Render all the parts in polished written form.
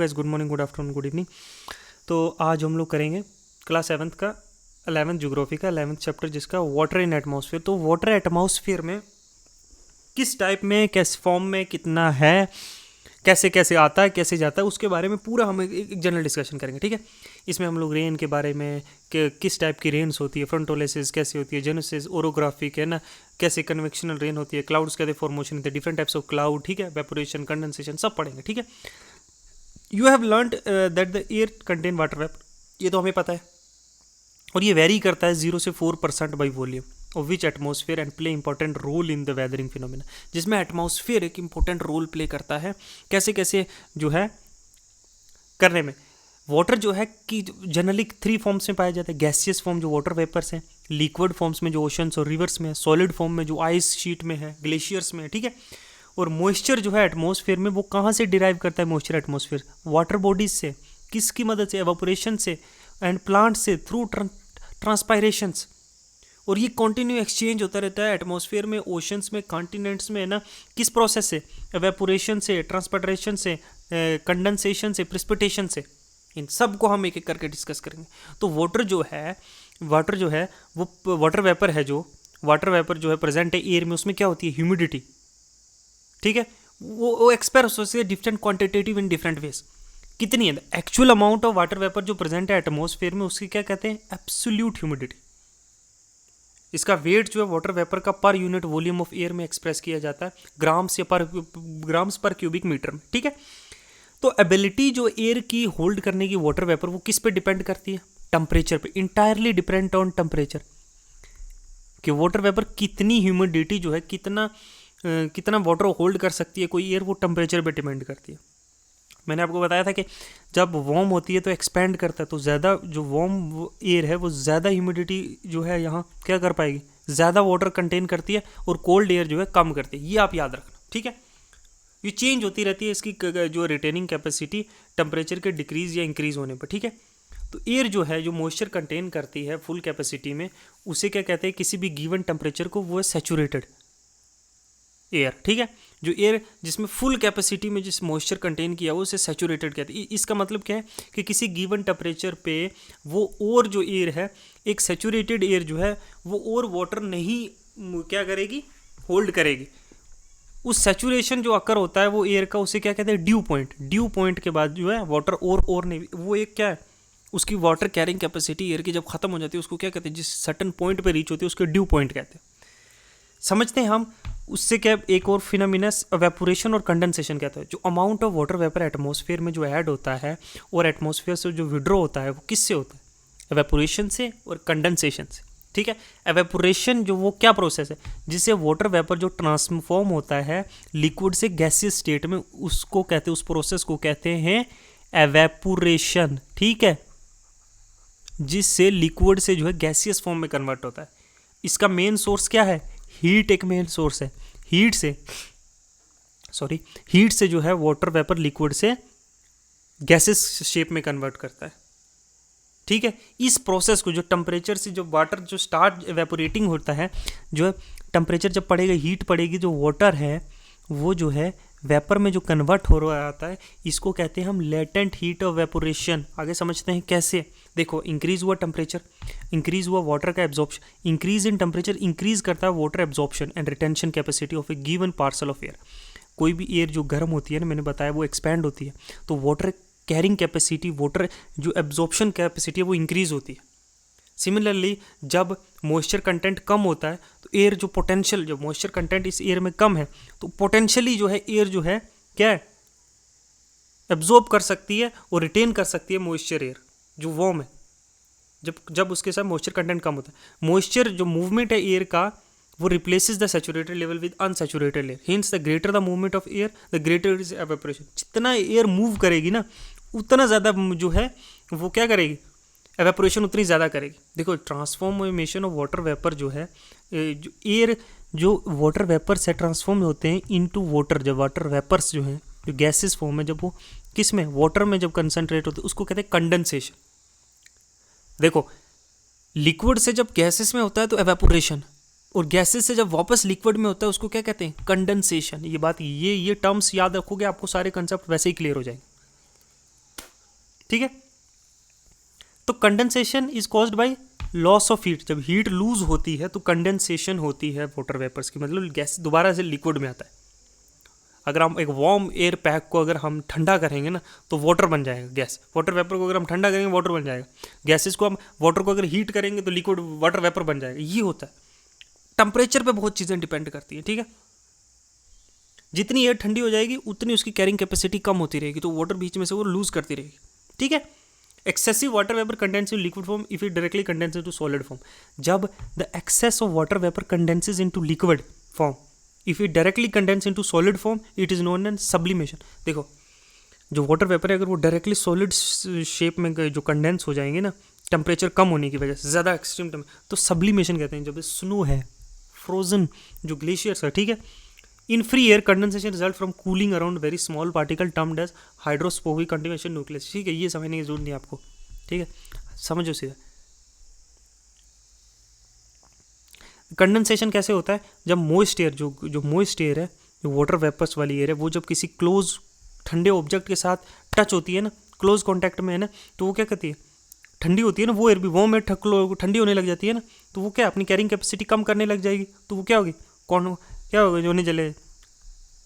Guys, good morning, good afternoon, good evening. तो आज हम लोग करेंगे क्लास 7th का 11th ज्योग्राफी का 11th चैप्टर, जिसका वाटर इन एटमॉस्फेयर। तो वाटर एटमॉस्फेयर में किस टाइप में, किस फॉर्म में, कितना है, कैसे कैसे आता है, कैसे जाता है, उसके बारे में पूरा हम एक जनरल डिस्कशन करेंगे। ठीक है, इसमें हम लोग रेन के बारे में कि किस टाइप की रेन्स होती है, फ्रंटोलिसिस कैसे होती है, जेनेसिस, ओरोग्राफिक है ना, कैसे कन्वेक्शनल रेन होती है, क्लाउड्स कैसे फॉर्मेशन होते हैं, डिफरेंट टाइप्स ऑफ क्लाउड, ठीक है, वेपोरेशन, कंडेंसेशन, सब पढ़ेंगे। ठीक है, you have learned that the air contain water vapour, ये तो हमें पता है, और ये वेरी करता है 0 से 4% by volume of which atmosphere and play important role in the weathering phenomena, जिसमें एटमॉस्फेयर एक इंपॉर्टेंट रोल प्ले करता है कैसे कैसे जो है करने में। वाटर जो है कि जनरली 3 फॉर्म्स में पाया जाता है। गैसियस फॉर्म जो वाटर वेपर्स हैं, लिक्विड फॉर्म्स में जो ओशंस और रिवर्स में है, सॉलिड फॉर्म में जो आइस शीट में है, ग्लेशियर्स में है। ठीक है, और मॉइस्चर जो है एटमॉस्फेयर में वो कहाँ से डिराइव करता है मॉइस्चर एटमॉस्फेयर? वाटर बॉडीज से। किसकी मदद से? एवापोरेशन से एंड प्लांट से, थ्रू ट्रांसपायरेशंस। और ये कंटिन्यू एक्सचेंज होता रहता है एटमॉस्फेयर में, ओशंस में, कॉन्टिनेंट्स में, है ना। किस प्रोसेस से? एवेपोरेशन से, ट्रांसपायरेशन से, कंडेंसेशन से, प्रेसिपिटेशन से। इन सब को हम एक एक करके डिस्कस करेंगे। तो वाटर जो है वो वाटर वेपर है, जो वाटर वेपर जो है प्रेजेंट है एयर में, उसमें क्या होती है? ह्यूमिडिटी। ठीक है, वो एक्सप्रेस होती है different quantitative in different ways. कितनी है? Actual amount of water vapour जो प्रेजेंट है एटमॉस्फेयर में, उसकी क्या कहते हैं? Absolute humidity. इसका वेट जो है वाटर वेपर का per unit volume of air में एक्सप्रेस किया जाता है ग्राम्स या ग्राम्स पर क्यूबिक मीटर में। ठीक है, तो एबिलिटी जो एयर की होल्ड करने की वाटर वेपर, वो किस पे डिपेंड करती है? टेम्परेचर पे। इंटायरली डिपेंड ऑन टेम्परेचर, कि वाटर वेपर कितनी ह्यूमिडिटी जो है, कितना वाटर होल्ड कर सकती है कोई एयर, वो टेम्परेचर पे डिपेंड करती है। मैंने आपको बताया था कि जब वार्म होती है तो एक्सपैंड करता है, तो ज़्यादा जो वार्म एयर है वो ज़्यादा ह्यूमिडिटी जो है यहाँ क्या कर पाएगी? ज़्यादा वाटर कंटेन करती है, और कोल्ड एयर जो है कम करती है। ये आप याद रखना। ठीक है, ये चेंज होती रहती है इसकी जो रिटेनिंग कैपेसिटी टेम्परेचर के डिक्रीज या इंक्रीज होने पर। ठीक है, तो एयर जो है जो मॉइस्चर कंटेन करती है फुल कैपेसिटी में, उसे क्या कहते हैं? किसी भी गिवन टेम्परेचर को वो है सैचुरेटेड एयर। ठीक है, जो एयर जिसमें फुल कैपेसिटी में जिस मॉइस्चर कंटेन किया वो उसे सैचुरेटेड कहते हैं। इसका मतलब क्या है कि किसी गिवन टेम्परेचर पे वो और जो एयर है, एक सैचुरेटेड एयर जो है वो और वाटर नहीं क्या करेगी? होल्ड करेगी। उस सैचुरेशन जो अकर होता है वो एयर का, उसे क्या कहते हैं? Due point. ड्यू पॉइंट के बाद जो है वाटर और नहीं, वो एक क्या है? उसकी वाटर कैरिंग कैपेसिटी एयर की जब खत्म हो जाती है उसको क्या कहते हैं? जिस सर्टन पॉइंट पे रीच होती है उसको ड्यू पॉइंट कहते हैं। समझते हैं हम। उससे क्या एक और फिनोमिनस एवेपोरेशन और कंडेंसेशन कहता है। जो amount of water vapour atmosphere में जो ऐड होता है और एटमॉस्फेयर से जो विड्रॉ होता है वो किससे होता है? एवेपोरेशन से और कंडेंसेशन से। ठीक है, एवेपोरेशन जो वो क्या प्रोसेस है जिससे वाटर वेपर जो ट्रांसफॉर्म होता है लिक्विड से गैसियस स्टेट में, उसको कहते हैं, उस प्रोसेस को कहते हैं एवेपोरेशन। ठीक है, जिससे लिक्विड से जो है गैसियस फॉर्म में कन्वर्ट होता है। इसका मेन सोर्स क्या है? हीट एक मेन सोर्स है। हीट से जो है वाटर वेपर लिक्विड से गैसेस शेप में कन्वर्ट करता है। ठीक है, इस प्रोसेस को जो टेम्परेचर से जो वाटर जो स्टार्ट एवेपोरेटिंग होता है, जो है टेम्परेचर जब पड़ेगा, हीट पड़ेगी, जो वाटर है वो जो है वेपर में जो कन्वर्ट हो रहा आता है, इसको कहते हैं हम लेटेंट हीट ऑफ वेपोरेशन। आगे समझते हैं कैसे। देखो, इंक्रीज हुआ टेम्परेचर, इंक्रीज हुआ वाटर का absorption. Increase in temperature increase करता है water absorption and retention capacity of A given parcel of air. कोई भी एयर जो गर्म होती है ना, मैंने बताया, वो एक्सपैंड होती है, तो वाटर कैरिंग कैपेसिटी, वाटर जो एब्जॉर्प्शन कैपेसिटी है वो इंक्रीज होती है। सिमिलरली जब मॉइस्चर कंटेंट कम होता है तो एयर जो पोटेंशियल, जो मॉइस्चर कंटेंट इस एयर में कम है, तो पोटेंशियली जो है एयर जो है क्या है? एब्जॉर्ब कर सकती है और रिटेन कर सकती है मॉइस्चर एयर जो वार्म है, जब उसके साथ मॉइस्चर कंटेंट कम होता है। मॉइस्चर जो मूवमेंट है एयर का, वो replaces the saturated level with unsaturated layer. Hints the greater the movement of air the greater is evaporation. जितना एयर मूव करेगी ना, उतना ज़्यादा जो है वो क्या करेगी? एवेपोरेशन उतनी ज़्यादा करेगी। देखो, ट्रांसफॉर्मेशन ऑफ वाटर वेपर जो है, जो एयर जो वाटर वेपर से ट्रांसफॉर्म होते हैं इनटू वाटर, जब वाटर वेपर्स जो हैं जो गैसेस फॉर्म है, जब वो किस में? वाटर में जब कंसनट्रेट होते हैं, उसको कहते हैं कंडेंसेशन। देखो, लिक्विड से जब गैसेस में होता है तो एवेपोरेशन, और गैसेस से जब वापस लिक्विड में होता है उसको क्या कहते हैं? कंडेंसेशन। ये बात, ये टर्म्स याद रखोगे, आपको सारे कंसेप्ट वैसे ही क्लियर हो जाएंगे। ठीक है। तो condensation is caused by loss of heat. जब हीट लूज होती है तो कंडेंसेशन होती है वाटर वेपर्स की, मतलब गैस दोबारा से लिक्विड में आता है। अगर हम एक वार्म एयर पैक को अगर हम ठंडा करेंगे ना तो वाटर बन जाएगा गैस। वाटर वेपर को अगर हम ठंडा करेंगे वाटर बन जाएगा। गैसेस को हम वाटर को अगर हीट करेंगे तो लिक्विड वाटर वेपर बन जाएगा। ये होता है। टेम्परेचर पे बहुत चीज़ें डिपेंड करती हैं, ठीक है। जितनी एयर ठंडी हो जाएगी उतनी उसकी कैरिंग कैपेसिटी कम होती रहेगी, तो वाटर बीच में से वो लूज करती रहेगी, ठीक है। Excessive water vapour condense in liquid form if it directly condense into solid form. जब the excess of water vapour condenses into liquid form, if it directly condense into solid form, it is known as sublimation. देखो, जो water vapour है अगर वो directly solid shape में जो condense हो जाएंगे ना टेम्परेचर कम होने की वजह से, ज़्यादा एक्सट्रीम तो सब्लिमेशन कहते हैं। जब स्नो है, फ्रोजन जो ग्लेशियर्स है, ठीक है, in free air condensation result from cooling around very small particle termed as hydroscopic continuation nucleus. ठीक है, ये समझने की जरूरत नहीं आपको, ठीक है, समझो सीधा। कंडेंसेशन कैसे होता है? जब मोइस्ट एयर जो मोइस्ट एयर है, जो वाटर वेपर्स वाली एयर है, वो जब किसी क्लोज ठंडे ऑब्जेक्ट के साथ टच होती है ना, क्लोज कॉन्टैक्ट में है ना, तो वो क्या करती है, ठंडी होती है ना, वो एयर भी वार्म एयर ठंडी होने लग जाती है ना, तो वो क्या अपनी कैरिंग कैपेसिटी कम करने लग जाएगी। तो वो क्या होगी, क्या होगा, जो नहीं जले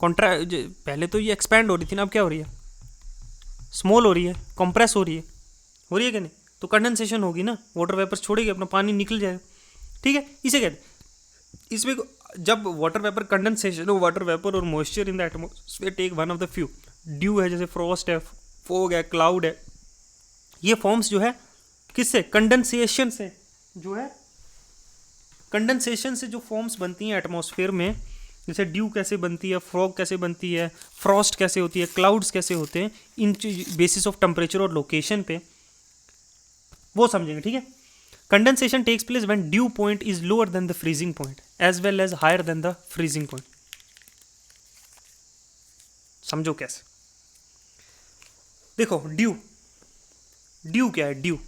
पहले तो ये एक्सपैंड हो रही थी ना, अब क्या हो रही है, स्मॉल हो रही है, कंप्रेस हो रही है कि नहीं? तो कंडेंसेशन होगी ना, वाटर वेपर छोड़ेगी, अपना पानी निकल जाएगा, ठीक है। इसे कहते हैं, इसमें जब वाटर वेपर कंडेंसेशन हो, वाटर वेपर और moisture in the atmosphere take one of the few, dew है, जैसे फ्रॉस्ट है, फोग है, क्लाउड है, ये फॉर्म्स जो है किससे, कंडेंसेशन से, जो है कंडेंसेशन से जो फॉर्म्स बनती हैं एटमॉस्फेयर में, जैसे ड्यू कैसे बनती है, फॉग कैसे बनती है, फ्रॉस्ट कैसे होती है, क्लाउड्स कैसे होते हैं, इन बेसिस ऑफ टेम्परेचर और लोकेशन पे वो समझेंगे, ठीक है। Condensation takes place when dew point is lower than the freezing point as well as higher than the freezing point. समझो कैसे, देखो ड्यू क्या है, ड्यू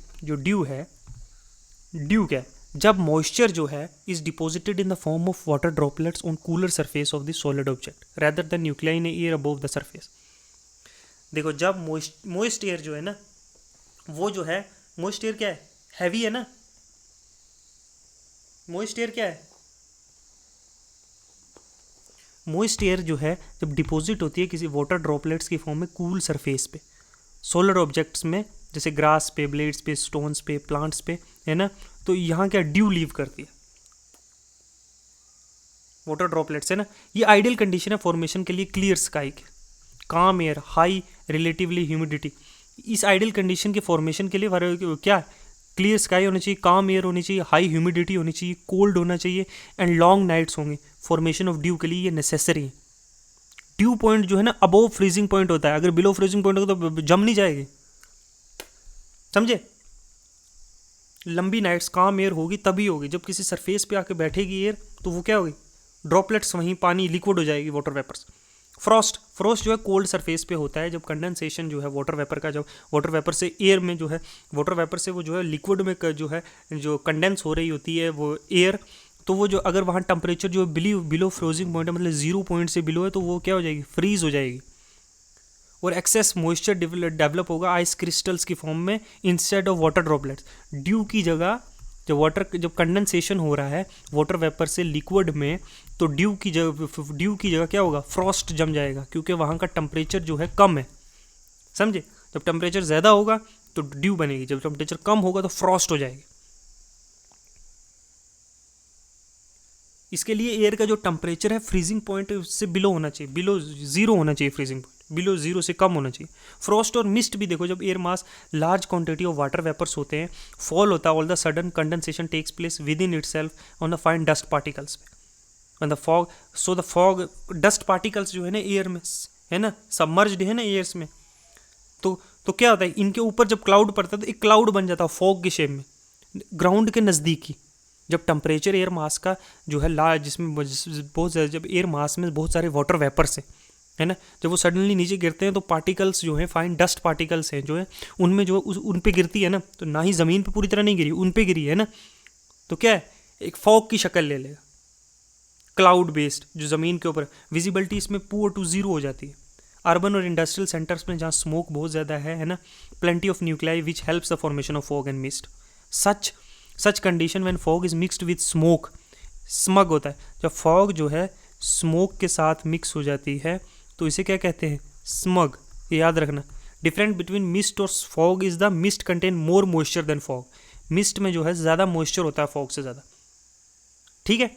क्या है, जब मॉइस्चर जो है is deposited in the form of water droplets on cooler surface of the solid object rather than nuclei in air above the surface. देखो, जब मॉइस्ट एयर जो है ना, वो जो है, मॉइस्ट एयर क्या है, हैवी है ना, मॉइस्ट एयर क्या है, मॉइस्ट एयर जो है जब डिपॉजिट होती है किसी वाटर ड्रॉपलेट्स की फॉर्म में कूल सरफेस पे, सोलर ऑब्जेक्ट्स में, जैसे ग्रास पे, ब्लेड्स पे, स्टोन्स पे, प्लांट्स पे, है ना, तो यहाँ क्या ड्यू लीव करती है, वाटर ड्रॉपलेट्स है ना। ये आइडियल कंडीशन है फॉर्मेशन के लिए क्लियर स्काई के, काम एयर, हाई रिलेटिवली ह्यूमिडिटी। इस आइडियल कंडीशन के फॉर्मेशन के लिए क्या, क्लियर स्काई होनी चाहिए, काम एयर होनी चाहिए, हाई ह्यूमिडिटी होनी चाहिए, कोल्ड होना चाहिए, एंड लॉन्ग नाइट्स होंगे। फॉर्मेशन ऑफ ड्यू के लिए ये नेसेसरी है। ड्यू पॉइंट जो है ना अबोव फ्रीजिंग पॉइंट होता है, अगर बिलो फ्रीजिंग पॉइंट होगा तो जम नहीं जाएगी, समझे। लंबी नाइट्स काम एयर होगी तभी होगी जब किसी सरफेस पे आके बैठेगी एयर, तो वो क्या होगी, ड्रॉपलेट्स वहीं पानी लिक्विड हो जाएगी, वाटर वेपर्स। फ्रॉस्ट जो है कोल्ड सरफेस पे होता है, जब कंडेंसेशन जो है वाटर वेपर का, जब वाटर वेपर से एयर में जो है, वाटर वेपर से वो जो है लिक्विड में जो है जो कंडेंस हो रही होती है वो एयर, तो वो जो अगर वहाँ टेम्परेचर जो बिलो फ्रोजिंग पॉइंट है, मतलब 0 पॉइंट से बिलो है, तो वो क्या हो जाएगी, फ्रीज हो जाएगी, और एक्सेस मॉइस्चर डेवलप होगा आइस क्रिस्टल्स की फॉर्म में instead of water droplets. Due की जगह जब कंडेंसेशन हो रहा है वाटर वेपर से लिक्विड में, तो ड्यू की जगह क्या होगा, फ्रॉस्ट जम जाएगा, क्योंकि वहाँ का टेम्परेचर जो है कम है, समझे। जब टेम्परेचर ज़्यादा होगा तो ड्यू बनेगी, जब टेम्परेचर कम होगा तो फ्रॉस्ट हो जाएगी। इसके लिए एयर का जो टेम्परेचर है फ्रीजिंग पॉइंट उससे बिलो होना चाहिए, बिलो 0 होना चाहिए, फ्रीजिंग पॉइंट बिलो 0 से कम होना चाहिए। फ्रॉस्ट और मिस्ट भी देखो, जब air mass large quantity of water vapours होते हैं, फॉल होता है, all the sudden condensation takes place within itself on the fine dust particles पे, the fog, so the fog dust particles जो है ना एयर में, है ना, सबमर्ज्ड है ना एयर्स में, तो क्या होता है, इनके ऊपर जब क्लाउड पड़ता है तो एक क्लाउड बन जाता है फॉग की शेप में, ग्राउंड के नज़दीकी। जब टेम्परेचर एयर मास का जो है लार्ज, जिसमें बहुत ज़्यादा, जब एयर मास में बहुत सारे वाटर वेपर्स हैं, है ना, जब वो सडनली नीचे गिरते हैं तो पार्टिकल्स जो हैं, फाइन डस्ट पार्टिकल्स हैं जो है, उनमें जो उन पे गिरती है ना, तो ना ही ज़मीन पे पूरी तरह नहीं गिरी, उन पे गिरी है ना, तो क्या है, एक फॉग की शक्ल ले लेगा, क्लाउड बेस्ड, जो ज़मीन के ऊपर विजिबिलिटी इसमें पुअर टू 0 हो जाती है। अर्बन और इंडस्ट्रियल सेंटर्स में जहाँ स्मोक बहुत ज़्यादा है ना, plenty of nuclei which helps the formation of fog and mist. Such condition when fog is mixed with smoke, smug होता है जब फॉग जो है स्मोक के साथ मिक्स हो जाती है तो इसे क्या कहते हैं, स्मग। ये याद रखना। डिफरेंट बिटवीन मिस्ट और fog is the mist contain more moisture than fog. Mist में जो है ज़्यादा मॉइस्चर होता है फॉग से ज़्यादा, ठीक है।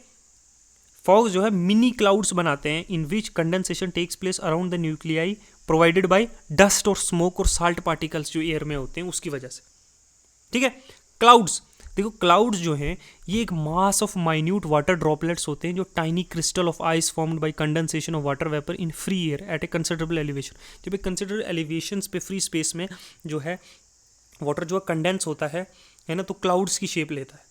फॉग जो है मिनी क्लाउड्स बनाते हैं in which condensation takes place around the nuclei provided by dust और स्मोक और साल्ट पार्टिकल्स जो एयर में होते हैं उसकी वजह से, ठीक है। क्लाउड्स देखो, क्लाउड्स जो हैं ये एक mass of minute water droplets होते हैं जो tiny crystal of ice formed by condensation of water vapour in free air at A considerable elevation. जब एक कंसिडरेबल एलिवेशन पे फ्री स्पेस में जो है वाटर जो है कंडेंस होता है ना, तो क्लाउड्स की शेप लेता है।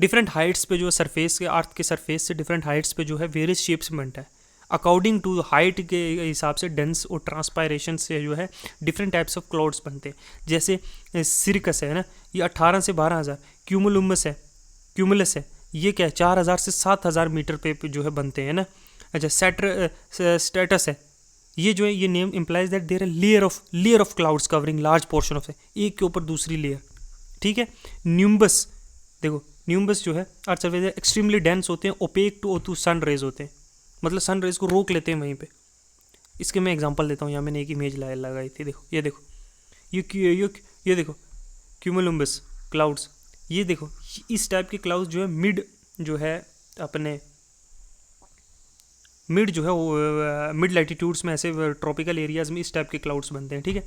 डिफरेंट हाइट्स पे जो है सरफेस के, अर्थ के सरफेस से डिफरेंट हाइट्स पे जो है वेरियस शेप्स में बनता है। अकॉर्डिंग टू हाइट के हिसाब से डेंस और ट्रांसपायरेशन से जो है डिफरेंट टाइप्स ऑफ क्लाउड्स बनते हैं। जैसे सिरकस है ना, ये 18 से 12,000, क्यूमुलस है ये क्या है 4,000 से 7,000 मीटर पे जो है बनते हैं ना। अच्छा, स्टेटस है ये जो है, ये name implies that their layer of clouds covering large portion of एक के ऊपर दूसरी लेयर, ठीक है। न्यूम्बस देखो, न्यूम्बस जो है अर्थ सरफेस एक्सट्रीमली डेंस होते हैं, ओपेक टू सन रेज होते हैं, मतलब सन रेज को रोक लेते हैं वहीं पे। इसके मैं एग्जांपल देता हूँ, यहाँ मैंने एक इमेज लगाई थी, देखो ये देखो, ये देखो क्यूमुलुम्बस क्लाउड्स, ये देखो इस टाइप के क्लाउड्स जो है मिड जो है वो मिड लैटिट्यूड्स में ऐसे ट्रॉपिकल एरियाज में इस टाइप के क्लाउड्स बनते हैं, ठीक है,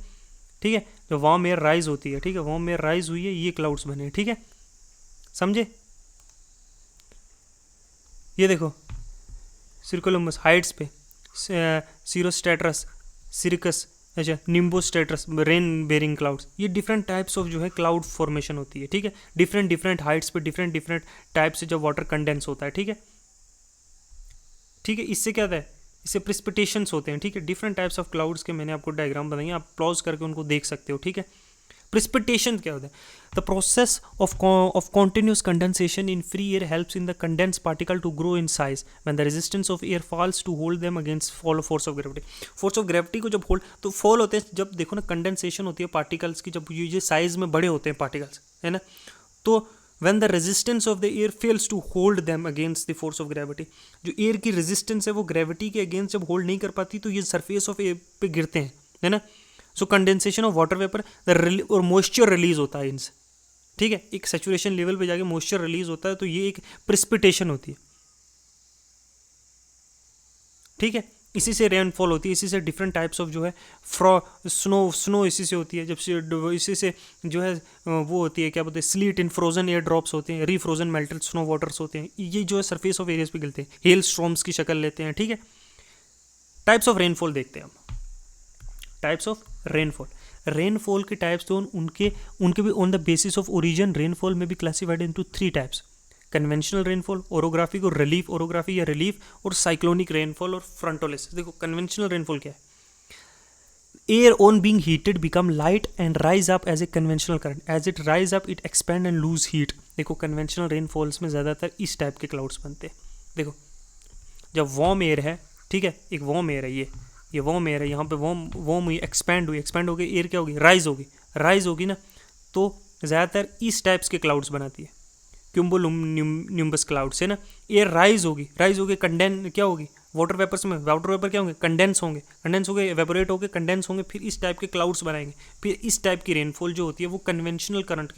ठीक है। जो वार्म एयर राइज होती है, ठीक है, वार्म एयर राइज हुई है, ये क्लाउड्स बने हैं, ठीक है, समझे। ये देखो सर्कुलुम्बस हाइट्स पे, सीरोस्ट्रेटस, सिरकस, अच्छा निम्बोस्ट्रेटस, रेन बेरिंग क्लाउड्स, ये डिफरेंट टाइप्स ऑफ जो है क्लाउड फॉर्मेशन होती है, ठीक है। डिफरेंट हाइट्स पे डिफरेंट टाइप से जब वाटर कंडेंस होता है, ठीक है, ठीक है। इससे क्या होता है, इससे प्रिसिपिटेशंस होते हैं, ठीक है। डिफरेंट टाइप्स ऑफ क्लाउड्स के मैंने आपको डायग्राम बताएंगे, आप पॉज करके उनको देख सकते हो, ठीक है। प्रिसिपिटेशन क्या होता है, the process of continuous condensation in free air helps in the condense particle to grow in size when the resistance of air falls to hold them against force of gravity. Force of gravity को जब hold तो fall होते हैं, जब देखो ना condensation होती है पार्टिकल्स की, जब ये साइज में बड़े होते हैं पार्टिकल्स, है ना, तो when the resistance of the air fails to hold them against the force of gravity, जो एयर की रेजिस्टेंस है वो ग्रेविटी के अगेंस्ट जब होल्ड नहीं कर पाती तो ये सरफेस ऑफ एयर पे गिरते हैं, है ना। सो कंडेंसेशन ऑफ वाटर वेपर और मॉइस्चर रिलीज होता है इनसे, ठीक है। एक सैचुरेशन लेवल पे जाके मॉइस्चर रिलीज होता है, तो ये एक प्रिसिपिटेशन होती है, ठीक है। इसी से रेनफॉल होती है, इसी से डिफरेंट टाइप्स ऑफ जो है स्नो इसी से होती है, जब इसी से जो है वो होती है क्या बोलते हैं, स्लीट इन फ्रोजन एयर ड्रॉप्स होते हैं, रीफ्रोजन मेल्टेड स्नो वाटर्स होते हैं, ये जो है सरफेस ऑफ एरियाज पे गिरते हैं, हेल स्टॉर्म्स की शक्ल लेते हैं, ठीक है। टाइप्स ऑफ रेनफॉल देखते हैं हम। टाइप्स ऑफ रेनफॉल के टाइप्स तो उनके भी on the basis of origin rainfall में भी classified into 3 types, conventional rainfall, orographic और रिलीफ, ओरोग्राफी या रिलीफ, और साइक्लोनिक रेनफॉल और फ्रंटोलिस। देखो कन्वेंशनल रेनफॉल क्या है, air on being heated become light and rise up as a conventional current, as it rise up it expand and lose heat. देखो conventional rainfalls में ज़्यादातर इस टाइप के क्लाउड्स बनते हैं। देखो जब वार्म एयर है, ठीक है, एक वार्म एयर है, ये वार्म एयर है, यहाँ पे वार्म हुई, एक्सपैंड हो गई, एयर क्या होगी, राइज होगी ना, तो ज़्यादातर इस टाइप्स के क्लाउड्स बनाती है, क्यूम्बोनिम्बस क्लाउड्स है ना। एयर राइज होगी कंडेंस क्या होगी, वाटर वेपर्स में, वाटर वेपर क्या होंगे, कंडेंस होंगे, एवेपोरेट होंगे, कंडेंस होंगे, फिर इस टाइप के क्लाउड्स बनाएंगे। फिर इस टाइप की रेनफॉल जो होती है वो कन्वेंशनल करंट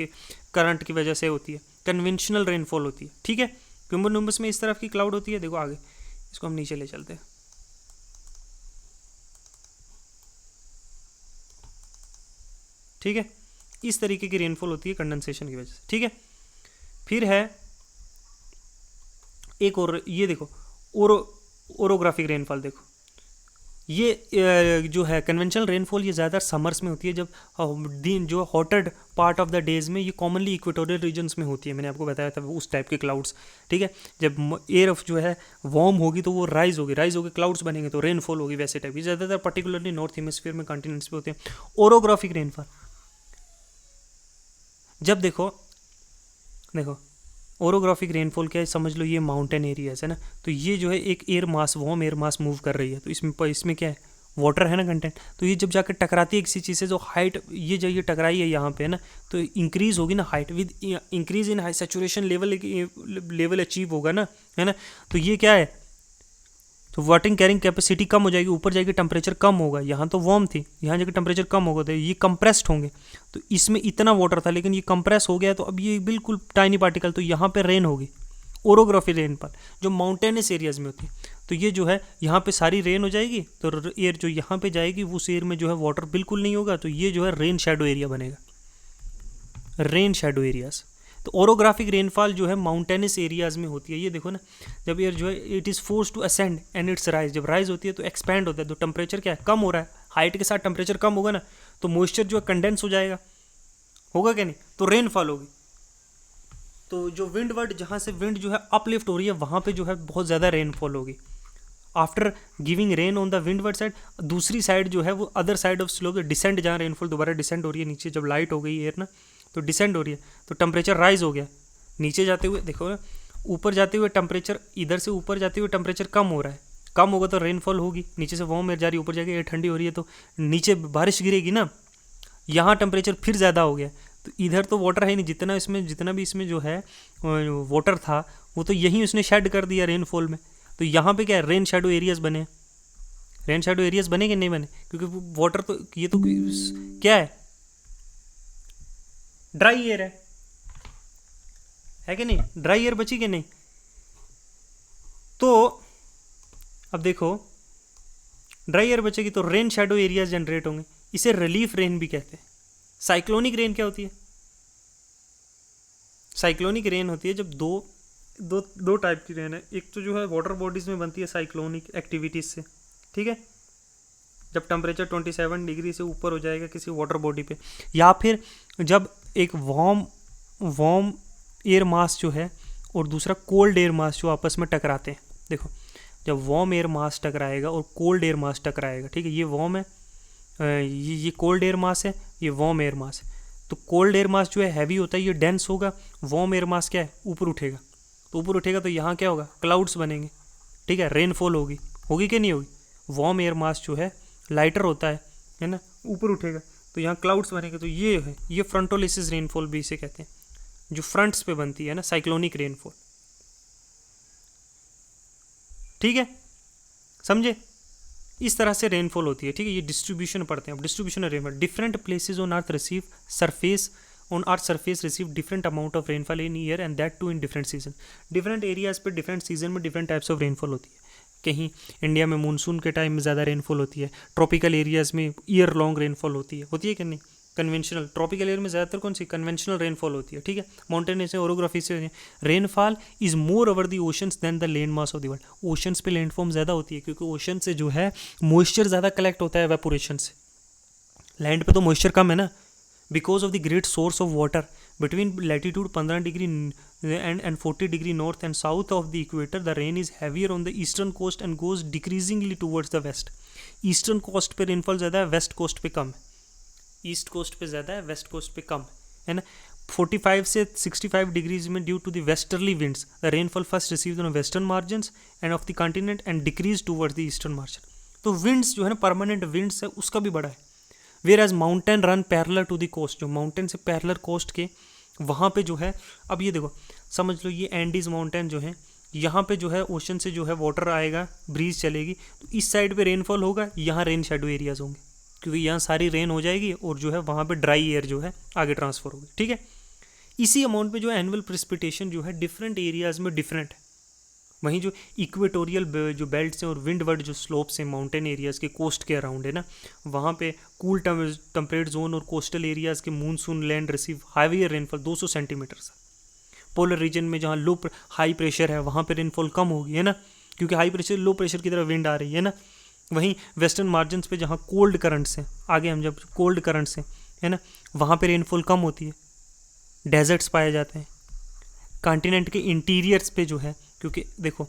की वजह से होती है, कन्वेंशनल रेनफॉल होती है, ठीक है। क्यूम्बोनिम्बस में इस तरफ की क्लाउड होती है, देखो आगे इसको हम नीचे ले चलते हैं, ठीक है। इस तरीके की रेनफॉल होती है कंडेंसेशन की वजह से, ठीक है। फिर है एक और, ये देखो ओरोग्राफिक रेनफॉल। देखो ये जो है कन्वेंशनल रेनफॉल, ये ज़्यादा समर्स में होती है, जब दिन जो हॉटेड पार्ट ऑफ द डेज में, ये कॉमनली इक्वेटोरियल रीजन्स में होती है, मैंने आपको बताया था उस टाइप के क्लाउड्स, ठीक है। जब एयर जो है वार्म होगी तो वो राइज होगी क्लाउड्स बनेंगे तो रेनफॉल होगी, वैसे टाइप। ये ज़्यादातर पर्टिकुलरली नॉर्थ हेमिस्फीयर में कॉन्टिनेंट्स पे होते हैं। ओरोग्राफिक रेनफॉल, जब देखो ओरोग्राफिक रेनफॉल क्या है, समझ लो ये माउंटेन एरियाज है ना, तो ये जो है एक air mass, warm air mass move कर रही है, तो इसमें क्या है, वाटर है ना कंटेंट, तो ये जब जाकर टकराती है किसी चीज़ से, जो हाइट ये जो ये टकराई है यहाँ पे है ना, तो इंक्रीज होगी ना height, with increase in high saturation level achieve होगा ना, है ना, तो ये क्या है, तो वाटर कैरिंग कैपेसिटी कम हो जाएगी, ऊपर जाएगी टेम्परेचर कम होगा, यहाँ तो वार्म थी, यहाँ जाकर टेम्परेचर कम होगा, तो ये कंप्रेस्ड होंगे, तो इसमें इतना वाटर था लेकिन ये कंप्रेस हो गया, तो अब ये बिल्कुल टाइनी पार्टिकल, तो यहाँ पे रेन होगी, ओरोग्राफी रेनफॉल जो माउंटेनस एरियाज में होती है, तो ये जो है यहाँ पे सारी रेन हो जाएगी, तो एयर जो यहाँ पे जाएगी उस एयर में जो है वाटर बिल्कुल नहीं होगा, तो ये जो है रेन शेडो एरिया बनेगा, रेन शेडो एरियाज। तो ओरोग्राफिक रेनफॉल जो है माउंटेनस एरियाज में होती है, ये देखो ना, जब एयर जो है it is force to ascend and it's rise, जब राइज होती है तो एक्सपैंड होता है, तो टेम्परेचर क्या है, कम हो रहा है, हाइट के साथ टेम्परेचर कम होगा ना, तो मॉइस्चर जो है कंडेंस हो जाएगा, होगा क्या नहीं, तो रेनफॉल होगी। तो जो विंड वर्ड, जहाँ से विंड जो है अपलिफ्ट हो रही है, वहाँ पे जो है बहुत ज़्यादा रेनफॉल होगी। After giving rain on the windward side, दूसरी साइड जो है वो other side of slope descend, जहाँ रेनफॉल दोबारा डिसेंड हो रही है नीचे, जब लाइट हो गई एयर ना, तो डिसेंड हो रही है, तो टेम्परेचर राइज हो गया, नीचे जाते हुए देखो ना, ऊपर जाते हुए टेम्परेचर, इधर से ऊपर जाते हुए टेम्परेचर कम हो रहा है, कम होगा तो रेनफॉल होगी, नीचे से वार्म एयर जा रही है, ऊपर जाके एयर ठंडी हो रही है, तो नीचे बारिश गिरेगी ना, यहाँ टेम्परेचर फिर ज़्यादा हो गया, तो इधर तो वाटर है नहीं, जितना भी इसमें जो है वाटर था वो तो यहीं उसने शेड कर दिया रेनफॉल में, तो यहाँ पे क्या है, रेन शेडो एरियाज बने, रेन शेडो एरियाज बने कि नहीं बने, क्योंकि वाटर तो ये तो क्या है, ड्राई एयर है कि नहीं, ड्राई एयर बची कि नहीं। तो अब देखो ड्राई एयर बचेगी तो रेन शेडो एरियाज जनरेट होंगे, इसे रिलीफ रेन भी कहते हैं। साइक्लोनिक रेन क्या होती है, साइक्लोनिक रेन होती है जब दो टाइप की रेन है, एक तो जो है वाटर बॉडीज में बनती है साइक्लोनिक एक्टिविटीज से, ठीक है, जब टेम्परेचर 27 डिग्री से ऊपर हो जाएगा किसी वाटर बॉडी पे, या फिर जब एक वार्म एयर मास जो है और दूसरा कोल्ड एयर मास जो आपस में टकराते हैं, देखो जब वार्म एयर मास टकराएगा और कोल्ड एयर मास टकराएगा, ठीक है, ये वार्म है, ये कोल्ड एयर मास है, ये वार्म एयर मास है, तो कोल्ड एयर मास जो है हैवी होता है, ये डेंस होगा, वार्म एयर मास क्या है, ऊपर उठेगा, तो ऊपर उठेगा तो यहाँ क्या होगा, क्लाउड्स बनेंगे, ठीक है, रेनफॉल होगी कि नहीं होगी, वार्म एयर मास जो है लाइटर होता है ना, ऊपर उठेगा तो यहाँ क्लाउड्स बनेंगे, तो ये है, ये फ्रंटोलिसिस रेनफॉल भी इसे कहते हैं, जो फ्रंट्स पे बनती है ना, साइक्लोनिक रेनफॉल, ठीक है, समझे, इस तरह से रेनफॉल होती है, ठीक है, ये डिस्ट्रीब्यूशन पढ़ते हैं अब, distribution of rainfall, different places on earth receive surface receive different amount of rainfall in year and that too in different season, different areas पे डिफरेंट सीजन में डिफरेंट टाइप्स ऑफ रेनफॉल होती है, कहीं India में monsoon के time में ज़्यादा rainfall होती है, ट्रॉपिकल एरियाज में ईयर लॉन्ग रेनफॉल होती है कि नहीं, कन्वेंशनल, ट्रॉपिकल एरिया में ज़्यादातर कौन सी कन्वेंशनल रेनफॉल होती है, ठीक है, माउंटेन से ओरोग्राफी से rainfall is more over the oceans than the land mass of the world, oceans पे लैंडफॉर्म ज़्यादा होती है क्योंकि ओशन से जो है मॉइस्चर ज़्यादा कलेक्ट होता है एवेपोरेशन से, लैंड पे तो मॉइस्चर कम है ना, because of the great source of water between latitude 15 degree and 40 degree north and south of the equator, the rain is heavier on the eastern coast and goes decreasingly towards the west. Eastern coast पे rainfall ज़्यादा है, west coast पे कम है, east coast पे ज़्यादा है, west coast पे कम है ना, 45 से 65 डिग्रीज में due to the westerly winds the rainfall first received on western margins and of the continent and decrease towards the eastern margin, तो विंड्स जो है ना परमानेंट विंड्स है उसका भी बड़ा है, where as mountain run parallel to the coast, जो माउंटेन से पैरेलल कोस्ट के वहाँ पे जो है, अब ये देखो समझ लो ये एंडीज माउंटेन जो है, यहाँ पे जो है ओशन से जो है वाटर आएगा, ब्रीज चलेगी, तो इस साइड पे रेनफॉल होगा, यहाँ रेन शेडो एरियाज होंगे क्योंकि यहाँ सारी रेन हो जाएगी और जो है वहाँ पे ड्राई एयर जो है आगे ट्रांसफर होगी, ठीक है, इसी अमाउंट पे जो है एनुअल प्रेसिपिटेशन जो है डिफरेंट एरियाज में डिफरेंट है, वहीं जो इक्वेटोरियल जो बेल्ट्स हैं और विंडवर्ड जो स्लोप्स हैं माउंटेन एरियाज़ के कोस्ट के अराउंड है ना, वहाँ पे कूल टेम्परेट जोन और कोस्टल एरियाज़ के monsoon land receive heavier rainfall 200 centimetre से, पोलर रीजन में जहाँ हाई प्रेशर है वहाँ पे रेनफॉल कम होगी, है ना, क्योंकि हाई प्रेशर लो प्रेशर की तरफ विंड आ रही है ना, वहीं वेस्टर्न मार्जिन्स पे जहाँ कोल्ड करंट्स हैं, आगे हम जब कोल्ड करंट्स हैं, है ना, वहाँ पे रेनफॉल कम होती है, डेजर्ट्स पाए जाते हैं, कॉन्टिनेंट के इंटीरियर्स पे जो है, क्योंकि देखो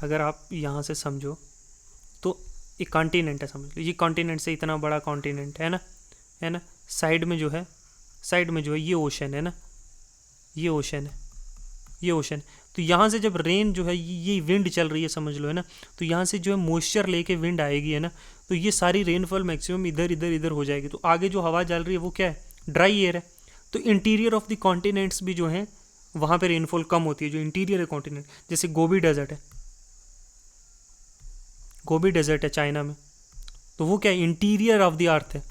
अगर आप यहाँ से समझो तो एक कॉन्टिनेंट है, समझ लो ये कॉन्टिनेंट से इतना बड़ा कॉन्टिनेंट है ना, साइड में जो है ये ओशन है ना, ये ओशन है, ये ओशन। तो यहाँ से जब रेन जो है ये विंड चल रही है समझ लो, है ना, तो यहाँ से जो है मॉइस्चर लेके विंड आएगी, है ना, तो ये सारी रेनफॉल मैक्सिमम इधर इधर इधर हो जाएगी। तो आगे जो हवा चल रही है वो क्या है, ड्राई एयर है। तो इंटीरियर ऑफ द कॉन्टिनेंट्स भी जो है वहाँ पे रेनफॉल कम होती है, जो इंटीरियर है कॉन्टिनेंट, जैसे गोबी डेजर्ट है, गोबी डेजर्ट है चाइना में, तो वो क्या है, इंटीरियर ऑफ द अर्थ है,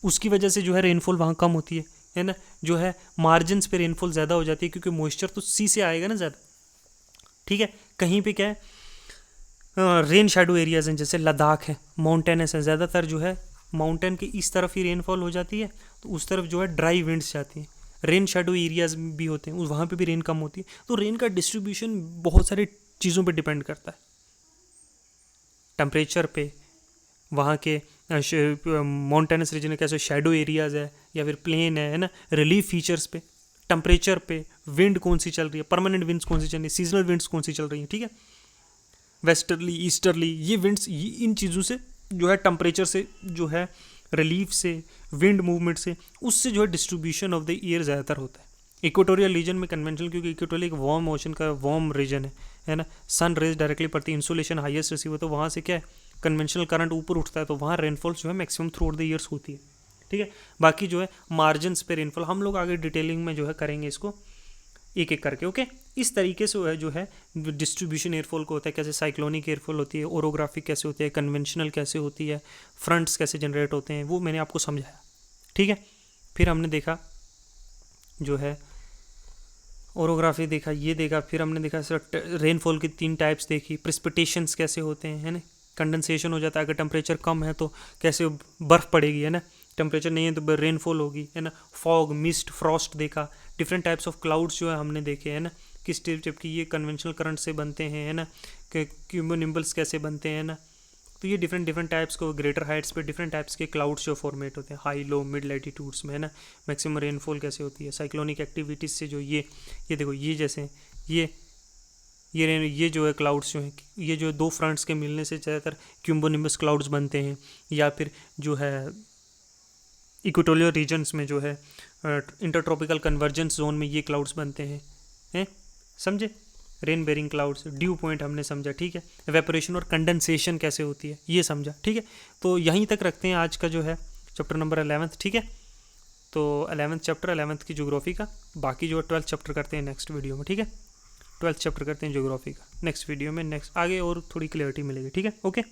उसकी वजह से जो है रेनफॉल वहाँ कम होती है ना, जो है मार्जिन्स पे रेनफॉल ज़्यादा हो जाती है क्योंकि मॉइस्चर तो सी से आएगा ना ज़्यादा, ठीक है। कहीं पे क्या है रेन शेडो एरियाज हैं, जैसे लद्दाख है, माउंटेनस है, ज़्यादातर जो है माउंटेन के इस तरफ ही रेनफॉल हो जाती है, तो उस तरफ जो है ड्राई विंड्स जाती हैं। रेन शेडो एरियाज भी होते हैं, वहाँ पे भी रेन कम होती है। तो रेन का डिस्ट्रीब्यूशन बहुत सारी चीज़ों पे डिपेंड करता है, टेम्परेचर पे, वहाँ के माउंटेनस रीजन में कैसे शेडो एरियाज़ है या फिर प्लेन है ना, रिलीफ फीचर्स पे, टेम्परेचर पे, विंड कौन सी चल रही है, परमानेंट विंड्स कौन सी चल रही है, सीजनल विंड्स कौन सी चल रही है, ठीक है, वेस्टर्ली ईस्टर्ली, ये विंड्स, इन चीज़ों से जो है, टेम्परेचर से जो है, रिलीफ से, विंड मूवमेंट से, उससे जो है डिस्ट्रीब्यूशन ऑफ द ईयर ज़्यादातर होता है। इक्वेटोरियल रीजन में कन्वेंशनल, क्योंकि इक्वेटोरियल एक वार्म ओशन का वार्म रीजन है ना, सन रेज डायरेक्टली पड़ती है, इंसोलेशन हाईएस्ट रिसीव होता है, तो वहाँ से क्या है, कन्वेंशनल करंट ऊपर उठता है, तो वहाँ रेनफॉल जो है maximum through out the years होती है, ठीक है। बाकी जो है मार्जिन्स पे रेनफॉल हम लोग आगे डिटेलिंग में जो है करेंगे इसको एक एक करके, ओके। इस तरीके से जो है डिस्ट्रीब्यूशन एयरफॉल को होता है, कैसे साइक्लोनिक एयरफॉल होती है, ओरोग्राफिक कैसे होती है, कन्वेंशनल कैसे होती है, फ्रंट्स कैसे जनरेट होते हैं, वो मैंने आपको समझाया, ठीक है। फिर हमने देखा जो है ओरोग्राफी देखा, ये देखा, फिर हमने देखा रेनफॉल की 3 टाइप्स देखी, प्रेसिपिटेशंस कैसे होते हैं, है ना, कंडेंसेशन हो जाता है, अगर टेम्परेचर कम है तो कैसे बर्फ़ पड़ेगी, है ना, टेम्परेचर नहीं है तो रेनफॉल होगी, है ना, फॉग, मिस्ट, फ्रॉस्ट देखा, डिफरेंट टाइप्स ऑफ क्लाउड्स जो है हमने देखे, है ना, किस टाइप की ये कन्वेंशनल करंट से बनते हैं, है ना, क्यूम्बोनिम्बल्स कैसे बनते हैं ना, तो ये डिफरेंट टाइप्स को, ग्रेटर हाइट्स पे डिफरेंट टाइप्स के क्लाउड्स जो फॉर्मेट होते हैं, हाई लो मिड लैटिट्यूड्स में, है ना, मैक्सिमम रेनफॉल कैसे होती है, साइक्लोनिक एक्टिविटीज़ से जो ये देखो, ये जैसे ये जो है क्लाउड्स जो हैं, ये जो 2 फ्रंट्स के मिलने से ज़्यादातर क्यूम्बोनिम्बस क्लाउड्स बनते हैं, या फिर जो है इक्वेटोरियल रीजन्स में जो है इंटरट्रॉपिकल कन्वर्जेंस जोन में ये क्लाउड्स बनते हैं समझे, rain bearing clouds, dew point हमने समझा, ठीक है, एवेपोरेशन और कंडेंसेशन कैसे होती है ये समझा, ठीक है। तो यहीं तक रखते हैं आज का जो है चैप्टर नंबर 11, ठीक है। तो 11th चैप्टर 11th की ज्योग्राफी का, बाकी जो है 12th चैप्टर करते हैं नेक्स्ट वीडियो में, ठीक है। 12th चैप्टर करते हैं ज्योग्राफी का नेक्स्ट वीडियो में, नेक्स्ट आगे और थोड़ी क्लियरिटी मिलेगी, ठीक है, ओके।